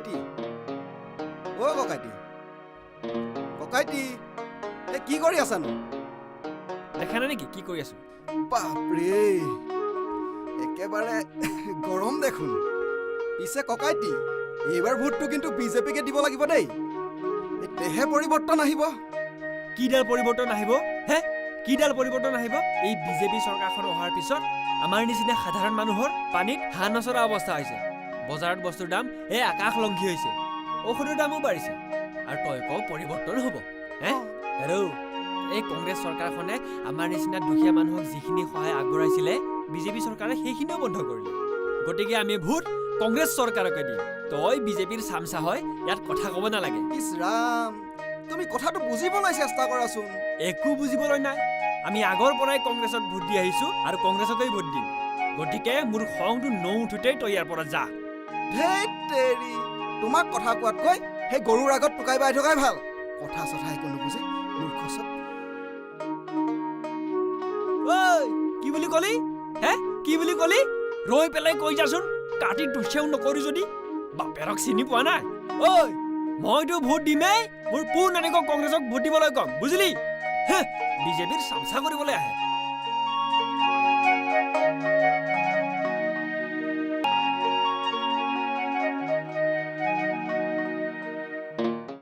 ককাইটি অ ককাইটি ককাইটি এ কি কৰি আছানো দেখা নাই নেকি কি কৰি আছো বাপৰে একেবাৰে গৰম দেখোন পিছে ককাইটি এইবাৰ ভোটটো কিন্তু বিজেপিকে দিব লাগিব দেই তেহে পৰিৱৰ্তন আহিব কিডাল পৰিৱৰ্তন আহিব হে কিডাল পৰিৱৰ্তন আহিব এই বিজেপি চৰকাৰখন অহাৰ পিছত আমাৰ নিচিনা সাধাৰণ মানুহৰ পানীত হাঁহ নচৰা অৱস্থা হৈছে বজাৰত বস্তুৰ দাম আকাশলংঘী হৈছে ঔষধৰ দামো বাঢ়িছে আৰু তই কওঁ পৰিৱৰ্তন হ'ব হে হেৰৌ এই কংগ্ৰেছ চৰকাৰখনে আমাৰ নিচিনা দুখীয়া মানুহক যিখিনি সহায় আগবঢ়াইছিলে বিজেপি চৰকাৰে সেইখিনিও বন্ধ কৰিলে গতিকে আমি ভোট কংগ্ৰেছ চৰকাৰকে দিম তই বিজেপিৰ চামচা হয় ইয়াত কথা ক'ব নালাগে ইছ ৰাম তুমি কথাটো বুজিবলৈ চেষ্টা কৰাচোন একো বুজিবলৈ নাই আমি আগৰ পৰাই কংগ্ৰেছক ভোট দি আহিছো আৰু কংগ্ৰেছকেই ভোট দিম গতিকে মোৰ খংটো নুঠোতেই তই ইয়াৰ পৰা যা ধেৎ তেৰি তোমাক কথা কোৱাতকৈ সেই গৰুৰ আগত টুকাই বাই থকাই ভাল কথা চথা একো নুবুজি মূৰ্খ চব ঐ কি বুলি কলি হে কি বুলি কলি ৰৈ পেলাই কৈ যাচোন কাটি দুচেও নকৰি যদি বাপেৰক চিনি পোৱা নাই ঐ মইতো ভোট দিমেই মোৰ পোননিকক কংগ্ৰেছক ভোট দিবলৈ কম বুজিলি বিজেপিৰ চামচা কৰিবলৈ আহে